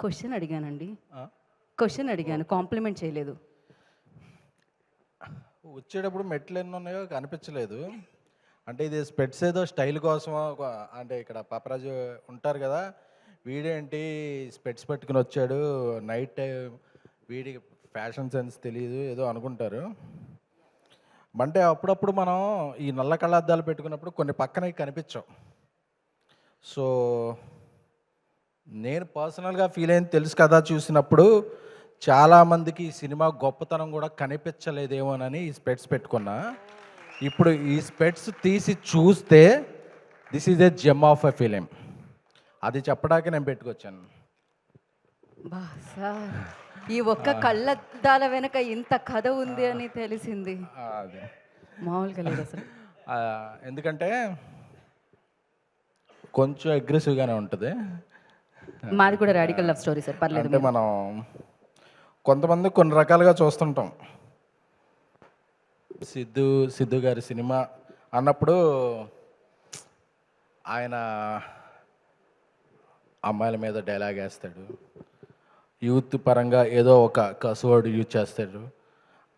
Question అడిగానండి. ఆ? Question అడిగాను. కాంప్లిమెంట్ చేయలేదు. వచ్చేటప్పుడు మెట్లు ఎన్ని ఉన్నాయో కనిపించలేదు. అంటే ఇది స్పెట్స్ ఏదో స్టైల్ కోసం అంటే ఇక్కడ పాపరాజు ఉంటారు కదా, వీడేంటి స్పెట్స్ పెట్టుకుని వచ్చాడు నైట్ టైం, వీడికి ఫ్యాషన్ సెన్స్ తెలియదు ఏదో అనుకుంటారు. అంటే అప్పుడప్పుడు మనం ఈ నల్ల కళ్ళద్దాలు పెట్టుకున్నప్పుడు కొన్ని పక్కన కనిపించవు. సో నేను పర్సనల్గా ఫీల్ అయింది తెలుసు కదా, చూసినప్పుడు చాలామందికి ఈ సినిమా గొప్పతనం కూడా కనిపించలేదేమోనని ఈ స్పెట్స్ పెట్టుకున్నా. ఇప్పుడు ఈ స్పెట్స్ తీసి చూస్తే this is a gem of a film, అది చెప్పడానికి నేను పెట్టుకొచ్చాను. బా సార్, ఈ ఒక్క కళ్ళద్దాల వెనక ఇంత కథ ఉంది అని తెలిసింది. అదే మామూలుగా లేదు అసలు. ఎందుకంటే కొంచెం అగ్రెసివ్గానే ఉంటుంది. మాది కూడా రాడికల్ లవ్ స్టోరీ సార్, పర్లేదు. అంటే మనం కొంతమంది కొన్ని రకాలుగా చూస్తుంటాం. సిద్ధు గారి సినిమా అన్నప్పుడు ఆయన అమ్మాయిల మీద డైలాగ్ వేస్తాడు, యూత్ పరంగా ఏదో ఒక కసవర్డ్ యూజ్ చేస్తాడు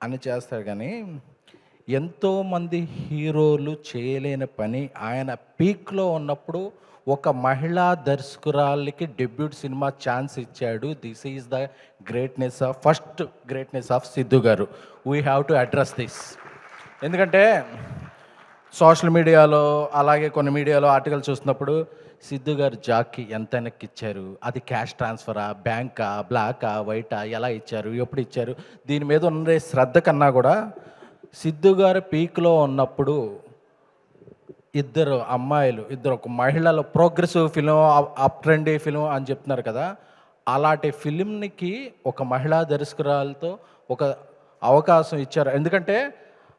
అని చేస్తాడు. కానీ ఎంతోమంది హీరోలు చేయలేని పని ఆయన పీక్లో ఉన్నప్పుడు ఒక మహిళా దర్శకురాలికి డెబ్యూట్ సినిమా ఛాన్స్ ఇచ్చాడు. This is the greatness of first greatness of Siddhu garu. We have to address this. ఎందుకంటే సోషల్ మీడియాలో అలాగే కొన్ని మీడియాలో ఆర్టికల్ చూస్తున్నప్పుడు సిద్ధు గారు జాక్కి ఎంత వెనక్కి ఇచ్చారు, అది క్యాష్ ట్రాన్స్ఫరా, బ్యాంకా, బ్లాకా, వైటా, ఎలా ఇచ్చారు, ఎప్పుడు ఇచ్చారు, దీని మీద ఉండే శ్రద్ధ కన్నా కూడా సిద్ధు గారు పీక్లో ఉన్నప్పుడు ఇద్దరు అమ్మాయిలు, ఇద్దరు ఒక మహిళలు, progressive film, up trendy film అని చెప్తున్నారు కదా, అలాంటి ఫిలింకి ఒక మహిళా దర్శకురాలతో ఒక అవకాశం ఇచ్చారు. ఎందుకంటే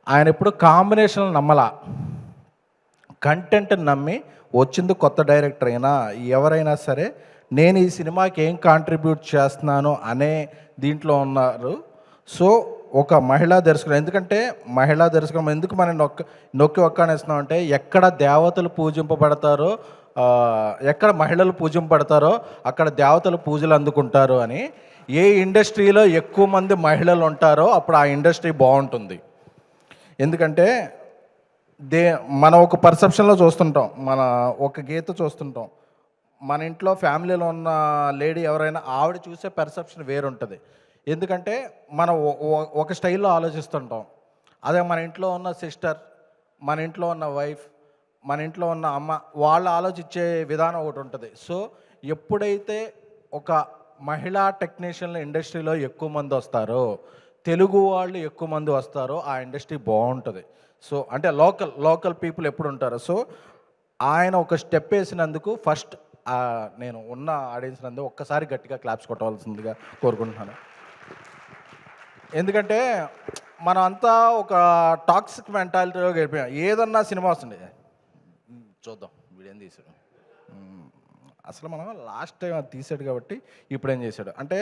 ఆయన ఎప్పుడు కాంబినేషన్ నమ్మలా, కంటెంట్ నమ్మి వచ్చింది. కొత్త డైరెక్టర్ అయినా ఎవరైనా సరే నేను ఈ సినిమాకి ఏం కాంట్రిబ్యూట్ చేస్తున్నాను అనే దీంట్లో ఉన్నారు. సో ఒక మహిళా దర్శకుడు, ఎందుకంటే మహిళా దర్శకం ఎందుకు మనం నొక్కి ఒక్కనేస్తున్నాం అంటే, ఎక్కడ దేవతలు పూజింపబడతారో, ఎక్కడ మహిళలు పూజింపబడతారో అక్కడ దేవతలు పూజలు అందుకుంటారు అని. ఏ ఇండస్ట్రీలో ఎక్కువ మంది మహిళలు ఉంటారో అప్పుడు ఆ ఇండస్ట్రీ బాగుంటుంది. ఎందుకంటే మనం ఒక పర్సెప్షన్లో చూస్తుంటాం, మన ఒక గీత చూస్తుంటాం, మన ఇంట్లో ఫ్యామిలీలో ఉన్న లేడీ ఎవరైనా ఆవిడ చూసే పర్సెప్షన్ వేరుంటుంది. ఎందుకంటే మనం ఒక స్టైల్లో ఆలోచిస్తుంటాం. అదే మన ఇంట్లో ఉన్న సిస్టర్, మన ఇంట్లో ఉన్న వైఫ్, మన ఇంట్లో ఉన్న అమ్మ, వాళ్ళు ఆలోచించే విధానం ఒకటి ఉంటుంది. సో ఎప్పుడైతే ఒక మహిళా టెక్నీషియన్ల ఇండస్ట్రీలో ఎక్కువ మంది వస్తారో, తెలుగు వాళ్ళు ఎక్కువ మంది వస్తారో ఆ ఇండస్ట్రీ బాగుంటుంది. సో అంటే లోకల్ పీపుల్ ఎప్పుడు ఉంటారు. సో ఆయన ఒక స్టెప్ వేసినందుకు ఫస్ట్ నేను ఉన్న ఆడియన్స్ నందు ఒక్కసారి గట్టిగా క్లాప్స్ కొట్టవలసిందిగా కోరుకుంటున్నాను. ఎందుకంటే మనం అంతా ఒక టాక్సిక్ మెంటాలిటీలో గడిపోయాం. ఏదన్నా సినిమా వస్తుంది, చూద్దాం వీడేం తీసాడు, అసలు మనం లాస్ట్ టైం అది తీసాడు కాబట్టి ఇప్పుడు ఏం చేశాడు అంటే,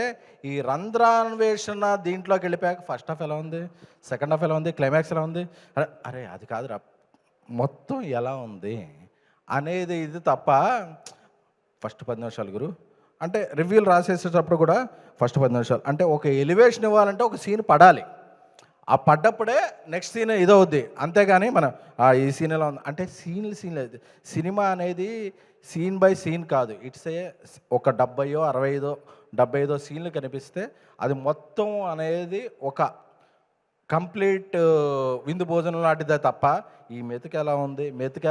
ఈ రంధ్రాన్వేషణ దీంట్లోకి వెళ్ళిపోయాక ఫస్ట్ హాఫ్ ఎలా ఉంది, సెకండ్ హాఫ్ ఎలా ఉంది, క్లైమాక్స్ ఎలా ఉంది, అరే అది కాదురా మొత్తం ఎలా ఉంది అనేది ఇది తప్ప. ఫస్ట్ 10 నిమిషాలు గురు అంటే రివ్యూలు రాసేసేటప్పుడు కూడా ఫస్ట్ 10 నిమిషాలు అంటే ఒక ఎలివేషన్ ఇవ్వాలంటే ఒక సీన్ పడాలి, ఆ పడ్డప్పుడే నెక్స్ట్ సీన్ ఇదవుద్ది. అంతేగాని మనం ఈ సీన్ ఎలా ఉంది అంటే సీన్ లేదు. సినిమా అనేది సీన్ బై సీన్ కాదు, ఇట్స్ ఒక 70-65 సీన్లు కనిపిస్తే అది మొత్తం అనేది ఒక కంప్లీట్ విందు భోజనం లాంటిదే తప్ప, ఈ మెతుకు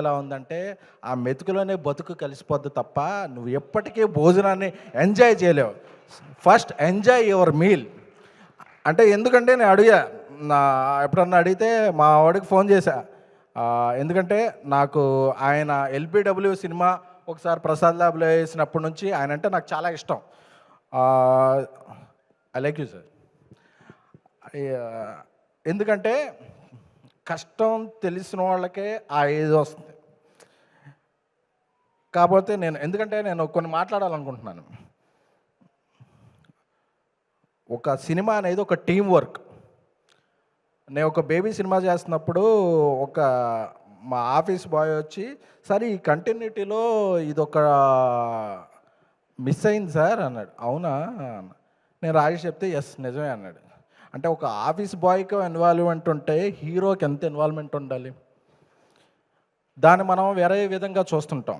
ఎలా ఉందంటే ఆ మెతుకులోనే బతుకు కలిసిపోద్ది తప్ప నువ్వు ఎప్పటికీ భోజనాన్ని ఎంజాయ్ చేయలేవు. ఫస్ట్ ఎంజాయ్ యువర్ మీల్ అంటే, ఎందుకంటే నేను అడిగా, ఎప్పుడన్నా అడిగితే మా వాడికి ఫోన్ చేశా, ఎందుకంటే నాకు ఆయన ఎల్బిడబ్ల్యూ సినిమా ఒకసారి ప్రసాద్ ల్యాబ్లో వేసినప్పటి నుంచి ఆయన అంటే నాకు చాలా ఇష్టం. I like you sir. ఎందుకంటే కష్టం తెలిసిన వాళ్ళకే ఆ ఏజ్ వస్తుంది. కాకపోతే ఎందుకంటే నేను కొన్ని మాట్లాడాలనుకుంటున్నాను. ఒక సినిమా అనేది ఒక టీం వర్క్. నేను ఒక బేబీ సినిమా చేస్తున్నప్పుడు మా ఆఫీస్ బాయ్ వచ్చి, సరే ఈ కంటిన్యూటీలో ఇదొక మిస్ అయింది సార్ అన్నాడు. అవునా అన్న. నేను రాజేష్ చెప్తే ఎస్ నిజమే అన్నాడు. అంటే ఒక ఆఫీస్ బాయ్కి ఇన్వాల్వ్మెంట్ ఉంటే హీరోకి ఎంత ఇన్వాల్వ్మెంట్ ఉండాలి? దాన్ని మనం వేరే విధంగా చూస్తుంటాం.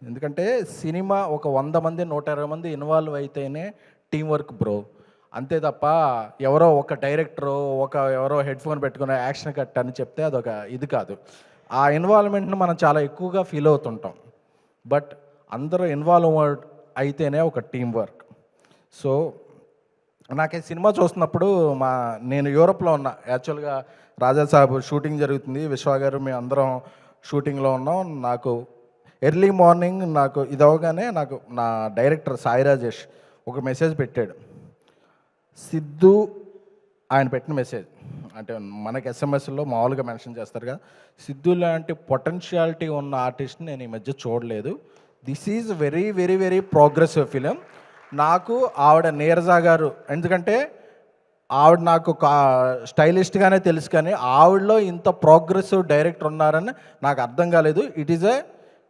ఎందుకంటే సినిమా ఒక 100 మంది 120 మంది ఇన్వాల్వ్ అయితేనే టీం వర్క్ బ్రో. అంతే తప్ప ఎవరో ఒక డైరెక్టరు ఎవరో హెడ్ ఫోన్ పెట్టుకుని యాక్షన్ కట్ అని చెప్తే అదొక ఇది కాదు. ఆ ఇన్వాల్వ్మెంట్ని మనం చాలా ఎక్కువగా ఫీల్ అవుతుంటాం. బట్ అందరూ ఇన్వాల్వ్ అయితేనే ఒక టీం వర్క్. సో నాకు ఈ సినిమా చూస్తున్నప్పుడు నేను యూరోప్లో ఉన్నా. యాక్చువల్గా రాజా సాబ్ షూటింగ్ జరుగుతుంది, విశ్వ గారు మేము అందరం షూటింగ్లో ఉన్నాం. నాకు ఎర్లీ మార్నింగ్ నాకు ఇది అవగానే నాకు నా డైరెక్టర్ సాయి రాజేష్ ఒక మెసేజ్ పెట్టాడు. సిద్ధు ఆయన పెట్టిన మెసేజ్ అంటే మనకి ఎస్ఎంఎస్లో మామూలుగా మెన్షన్ చేస్తారు కదా, సిద్ధు లాంటి పొటెన్షియాలిటీ ఉన్న ఆర్టిస్ట్ని నేను ఈ మధ్య చూడలేదు. This is very very very progressive film. నాకు ఆవిడ నీరజా గారు, ఎందుకంటే ఆవిడ నాకు స్టైలిస్ట్గానే తెలుసు, కానీ ఆవిడలో ఇంత ప్రోగ్రెసివ్ డైరెక్టర్ ఉన్నారని నాకు అర్థం కాలేదు. It is a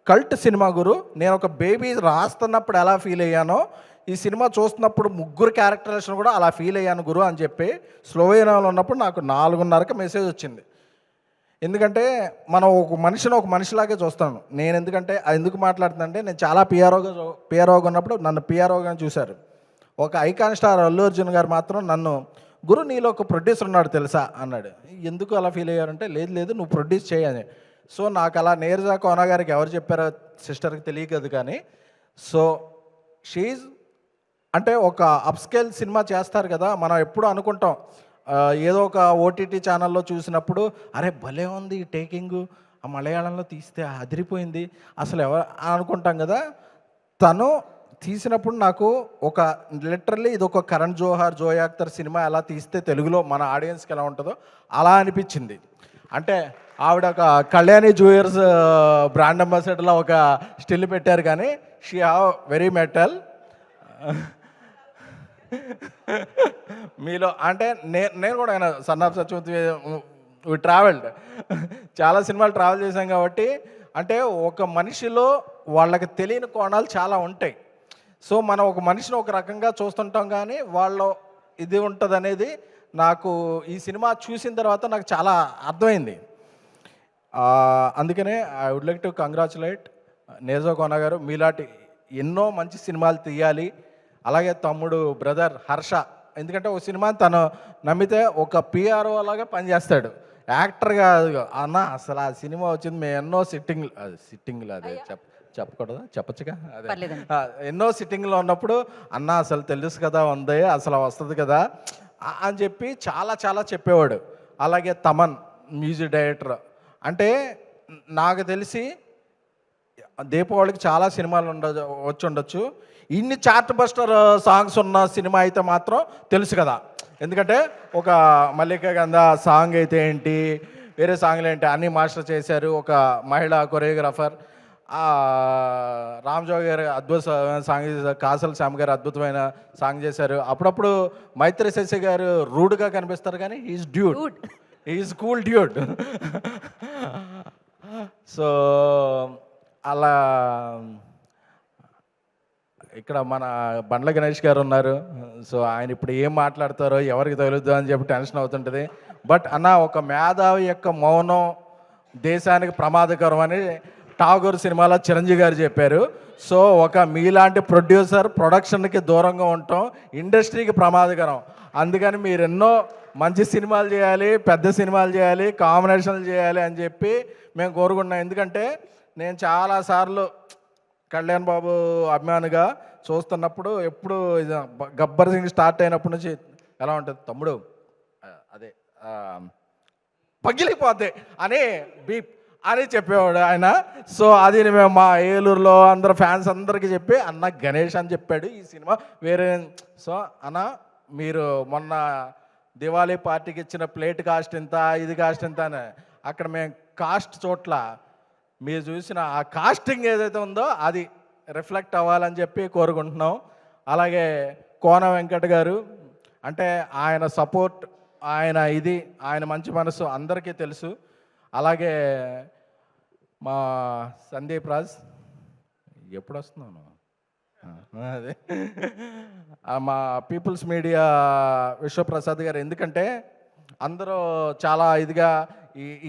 cult cinema గురు. నేను ఒక బేబీ రాస్తున్నప్పుడు ఎలా ఫీల్ అయ్యానో ఈ సినిమా చూస్తున్నప్పుడు ముగ్గురు క్యారెక్టరేషన్ కూడా అలా ఫీల్ అయ్యాను గురు అని చెప్పి స్లోవేనియాలో ఉన్నప్పుడు నాకు 4:30కి మెసేజ్ వచ్చింది. ఎందుకంటే మనం ఒక మనిషిలాగే చూస్తాను నేను. ఎందుకంటే అది ఎందుకు మాట్లాడుతుందంటే నేను చాలా పిఆర్ఓగా ఉన్నప్పుడు నన్ను పిఆర్ఓగా చూశారు. ఒక ఐకాన్ స్టార్ అల్లు అర్జున్ గారు మాత్రం నన్ను గురు నీలో ఒక ప్రొడ్యూసర్ ఉన్నాడు తెలుసా అన్నాడు. ఎందుకు అలా ఫీల్ అయ్యారంటే లేదు నువ్వు ప్రొడ్యూస్ చేయని. సో నాకు అలా నీరజా కోన గారికి ఎవరు చెప్పారో సిస్టర్కి తెలియదు, కానీ సో షీజ్ అంటే ఒక అప్స్కేల్ సినిమా చేస్తారు కదా, మనం ఎప్పుడు అనుకుంటాం ఏదో ఒక ఓటీటీ ఛానల్లో చూసినప్పుడు అరే భలే ఉంది ఈ టేకింగ్, ఆ మలయాళంలో తీస్తే అదిరిపోయింది అసలు ఎవరు అనుకుంటాం కదా. తను తీసినప్పుడు నాకు ఒక లిటరల్లీ ఇది ఒక కరణ్ జోహార్ జోయా అఖ్తర్ సినిమా ఎలా తీస్తే తెలుగులో మన ఆడియన్స్కి ఎలా ఉంటుందో అలా అనిపించింది. అంటే ఆవిడ ఒక కళ్యాణి జ్యూయర్స్ బ్రాండ్ అంబాసిడర్లో ఒక స్టిల్ పెట్టారు, కానీ షీ హ్యావ్ వెరీ మెటల్. మీలో అంటే నేను కూడా ఆయన సన్ ఆఫ్ సత్యవతి ట్రావెల్డ్ చాలా సినిమాలు ట్రావెల్ చేశాం కాబట్టి అంటే ఒక మనిషిలో వాళ్ళకి తెలియని కోణాలు చాలా ఉంటాయి. సో మనం ఒక మనిషిని ఒక రకంగా చూస్తుంటాం, కానీ వాళ్ళ ఇది ఉంటుంది అనేది నాకు ఈ సినిమా చూసిన తర్వాత నాకు చాలా అర్థమైంది. అందుకనే I would like to congratulate Neeraja Kona garu. మీలాంటి ఎన్నో మంచి సినిమాలు తీయాలి. అలాగే తమ్ముడు బ్రదర్ హర్ష, ఎందుకంటే ఒక సినిమా తను నమ్మితే ఒక పిఆర్ఓ లాగా పనిచేస్తాడు, యాక్టర్గా. అన్న అసలు ఆ సినిమా వచ్చింది మేము ఎన్నో సిట్టింగ్లు అదే చెప్పకూడదా, చెప్పచ్చుగా, అదే ఎన్నో సిట్టింగ్లో ఉన్నప్పుడు అన్న అసలు తెలుసు కదా ఉంది అసలు వస్తుంది కదా అని చెప్పి చాలా చాలా చెప్పేవాడు. అలాగే తమన్ మ్యూజిక్ డైరెక్టర్, అంటే నాకు తెలిసి దీపావళికి చాలా సినిమాలు వచ్చి ఉండొచ్చు, ఇన్ని చార్ట్ బస్టర్ సాంగ్స్ ఉన్న సినిమా అయితే మాత్రం తెలుసు కదా. ఎందుకంటే ఒక మల్లికా గంధ సాంగ్ అయితే ఏంటి, వేరే సాంగ్లు ఏంటి అన్నీ మాస్టర్ చేశారు. ఒక మహిళా కొరియోగ్రాఫర్ రామ్జోగి గారు అద్భుతమైన సాంగ్ చేశారు, కాసల్ శ్యామ్ గారు అద్భుతమైన సాంగ్ చేశారు. అప్పుడప్పుడు మైత్రి శశి గారు రూడ్గా కనిపిస్తారు, కానీ ఈజ్ కూల్ డ్యూడ్. సో అలా ఇక్కడ మన బండ్ల గణేష్ గారు ఉన్నారు. సో ఆయన ఇప్పుడు ఏం మాట్లాడతారో ఎవరికి తగులుద్దో అని చెప్పి టెన్షన్ అవుతుంటుంది. బట్ అన్న ఒక మేధావి యొక్క మౌనం దేశానికి ప్రమాదకరం అని ఠాగూర్ సినిమాలో చిరంజీవి గారు చెప్పారు. సో ఒక మీలాంటి ప్రొడ్యూసర్ ప్రొడక్షన్కి దూరంగా ఉండటం ఇండస్ట్రీకి ప్రమాదకరం. అందుకని మీరు ఎన్నో మంచి సినిమాలు చేయాలి, పెద్ద సినిమాలు చేయాలి, కాంబినేషన్లు చేయాలి అని చెప్పి మేము కోరుకుంటున్నాం. ఎందుకంటే నేను చాలాసార్లు కళ్యాణ్ బాబు అభిమానిగా చూస్తున్నప్పుడు ఎప్పుడు గబ్బర్ సింగ్ స్టార్ట్ అయినప్పటి నుంచి ఎలా ఉంటుంది తమ్ముడు అదే పగిలిపోతే అని బీప్ అని చెప్పేవాడు ఆయన. సో అది మేము మా ఏలూరులో అందరు ఫ్యాన్స్ అందరికీ చెప్పి అన్న గణేష్ అని చెప్పాడు ఈ సినిమా వేరే. సో అన్న మీరు మొన్న దివాళీ పార్టీకి ఇచ్చిన ప్లేట్ కాస్ట్ ఎంత, ఇది కాస్ట్ ఎంత అని అక్కడ మేము కాస్ట్ చోట్ల మీరు చూసిన ఆ కాస్టింగ్ ఏదైతే ఉందో అది రిఫ్లెక్ట్ అవ్వాలని చెప్పి కోరుకుంటున్నాం. అలాగే కోన వెంకట్ గారు, అంటే ఆయన సపోర్ట్, ఆయన మంచి మనసు అందరికీ తెలుసు. అలాగే మా సందీప్ రాజ్ ఎప్పుడు వస్తున్నాను అదే మా పీపుల్స్ మీడియా విశ్వప్రసాద్ గారు, ఎందుకంటే అందరూ చాలా ఇదిగా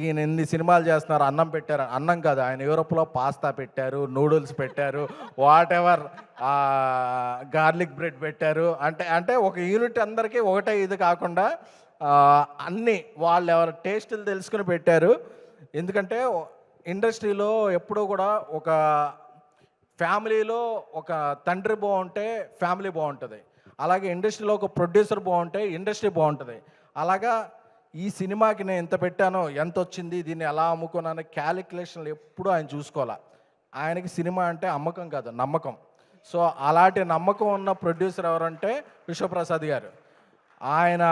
ఈయన ఎన్ని సినిమాలు చేస్తున్నారు, అన్నం పెట్టారు, అన్నం కాదు, ఆయన యూరోప్లో పాస్తా పెట్టారు, నూడిల్స్ పెట్టారు, వాట్ ఎవర్, గార్లిక్ బ్రెడ్ పెట్టారు. అంటే అంటే ఒక యూనిట్ అందరికీ ఒకటే ఇది కాకుండా అన్నీ వాళ్ళు ఎవరి టేస్టులు తెలుసుకుని పెట్టారు. ఎందుకంటే ఇండస్ట్రీలో ఎప్పుడూ కూడా ఒక ఫ్యామిలీలో ఒక తండ్రి బాగుంటే ఫ్యామిలీ బాగుంటుంది, అలాగే ఇండస్ట్రీలో ఒక ప్రొడ్యూసర్ బాగుంటే ఇండస్ట్రీ బాగుంటుంది. అలాగా ఈ సినిమాకి నేను ఎంత పెట్టానో, ఎంత వచ్చింది, దీన్ని ఎలా అమ్ముకున్నాను, క్యాలిక్యులేషన్లు ఎప్పుడూ ఆయన చూసుకోవాలి. ఆయనకి సినిమా అంటే అమ్మకం కాదు, నమ్మకం. సో అలాంటి నమ్మకం ఉన్న ప్రొడ్యూసర్ ఎవరంటే విశ్వప్రసాద్ గారు. ఆయన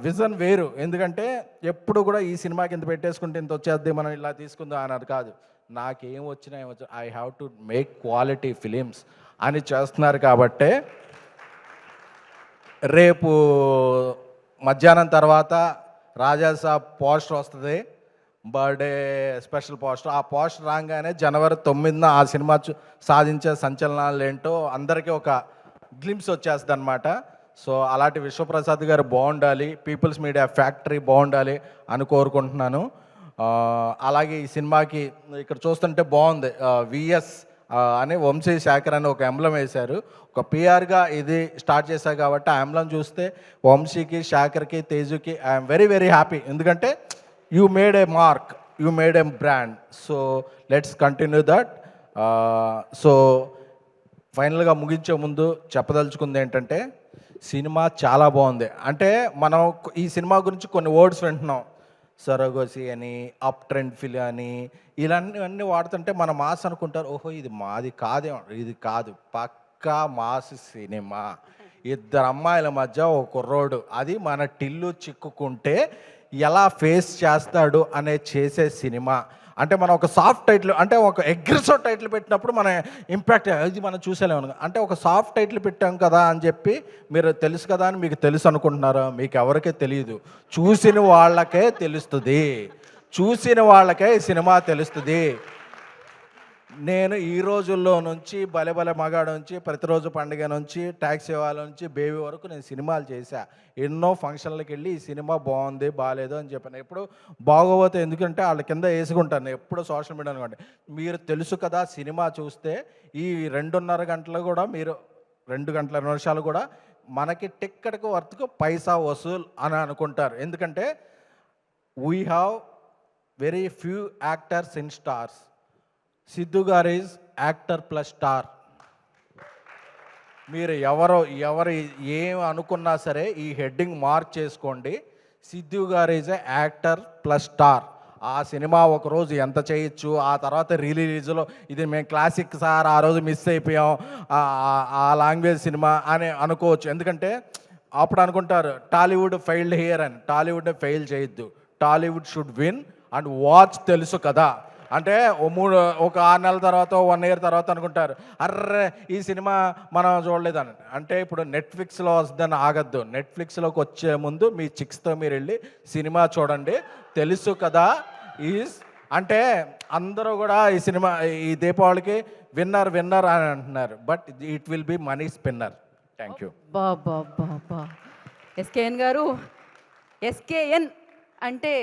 విజన్ వేరు. ఎందుకంటే ఎప్పుడు కూడా ఈ సినిమాకి ఇంత పెట్టేసుకుంటే ఇంత వచ్చేద్ది, మనం ఇలా తీసుకుందాం అన్నది కాదు. నాకేం వచ్చినా ఏమొచ్చా, I have to make quality films అని చేస్తున్నారు. కాబట్టే రేపు మధ్యాహ్నం తర్వాత రాజాసాబ్ పోస్టర్ వస్తుంది, బర్త్డే స్పెషల్ పోస్టర్. ఆ పోస్టర్ రాగానే జనవరి 9న ఆ సినిమా సాధించే సంచలనాలు ఏంటో అందరికీ ఒక గ్లిమ్స్ వచ్చేస్తుంది అనమాట. సో అలాంటి విశ్వప్రసాద్ గారు బాగుండాలి, పీపుల్స్ మీడియా ఫ్యాక్టరీ బాగుండాలి అని కోరుకుంటున్నాను. అలాగే ఈ సినిమాకి ఇక్కడ చూస్తుంటే బాగుంది, విఎస్ అని వంశీ శేఖర్ అని ఒక ఎంబ్లం వేశారు. ఒక పిఆర్గా ఇది స్టార్ట్ చేశారు కాబట్టి ఆ ఎంబ్లం చూస్తే వంశీకి, శేఖర్కి, తేజుకి ఐఎమ్ వెరీ వెరీ హ్యాపీ. ఎందుకంటే you made A mark, you made A brand. So let's continue that. So ఫైనల్గా ముగించే ముందు చెప్పదలుచుకుంది ఏంటంటే, సినిమా చాలా బాగుంది. అంటే మనం ఈ సినిమా గురించి కొన్ని వర్డ్స్ వింటున్నాం, సరోగసి అని, అప్ ట్రెండ్ ఫిల్ అని, ఇలాంటివన్నీ వాడుతుంటే మన మాస్ అనుకుంటారు, ఓహో ఇది మాది కాదేమో. ఇది కాదు, పక్కా మాస్ సినిమా. ఇద్దరు అమ్మాయిల మధ్య ఒక కుర్రోడు, అది మన టిల్లు చిక్కుకుంటే ఎలా ఫేస్ చేస్తాడు అనే చేసే సినిమా. అంటే మనం ఒక సాఫ్ట్ టైటిల్, అంటే ఒక అగ్రెసివ్ టైటిల్ పెట్టినప్పుడు మన ఇంపాక్ట్ ఇది మనం చూసేలేము. అంటే ఒక సాఫ్ట్ టైటిల్ పెట్టాం కదా అని చెప్పి మీరు తెలుసు కదా అని మీకు తెలుసు అనుకుంటున్నారా? మీకు ఎవరికీ తెలియదు, చూసిన వాళ్ళకే తెలుస్తుంది, చూసిన వాళ్ళకే ఈ సినిమా తెలుస్తుంది. నేను ఈ రోజుల్లో నుంచి భలే భలే మగాడు నుంచి, ప్రతిరోజు పండుగ నుంచి, ట్యాక్సీ వాళ్ళ నుంచి, బేబీ వరకు నేను సినిమాలు చేశా. ఎన్నో ఫంక్షన్లకు వెళ్ళి ఈ సినిమా బాగుంది బాగాలేదు అని చెప్పాను. ఎప్పుడు బాగోపోతే, ఎందుకంటే వాళ్ళ కింద వేసుకుంటాను ఎప్పుడు సోషల్ మీడియా అనుకోండి. మీరు తెలుసు కదా సినిమా చూస్తే ఈ 2.5 గంటలు కూడా, మీరు 2 గంటల 2 నిమిషాలు కూడా మనకి టిక్కెట్కు వర్త్కు పైసా వసూల్ అని అనుకుంటారు. ఎందుకంటే we have very few actors in stars. Siddhu గారు ఈజ్ యాక్టర్ ప్లస్ స్టార్. మీరు ఎవరు ఏం అనుకున్నా సరే ఈ హెడ్డింగ్ మార్క్ చేసుకోండి, సిద్ధు గారు ఈజ్ యాక్టర్ ప్లస్ స్టార్. ఆ సినిమా ఒకరోజు ఎంత చేయొచ్చు, ఆ తర్వాత రిలీజ్లో ఇది మేము క్లాసిక్ సార్, ఆ రోజు మిస్ అయిపోయాం ఆ లాంగ్వేజ్ సినిమా అని అనుకోవచ్చు. ఎందుకంటే అప్పుడు అనుకుంటారు టాలీవుడ్ ఫెయిల్డ్ హియర్ అని. టాలీవుడ్ ఫెయిల్ చేయొద్దు, Tollywood should win and watch. తెలుసు కదా అంటే ఒక 6 నెలల తర్వాత, 1 ఇయర్ తర్వాత అనుకుంటారు, అర్రే ఈ సినిమా మనం చూడలేదని. అంటే ఇప్పుడు నెట్ఫ్లిక్స్లో వస్తుందని ఆగద్దు, నెట్ఫ్లిక్స్లోకి వచ్చే ముందు మీ చిక్స్తో మీరు వెళ్ళి సినిమా చూడండి. తెలుసు కదా ఈజ్ అంటే అందరూ కూడా ఈ సినిమా ఈ దీపావళికి విన్నర్ విన్నర్ అని అంటున్నారు, but it will be money spinner. Thank you. బా ఎస్కేఎన్ గారు, ఎస్కేఎన్ అంటే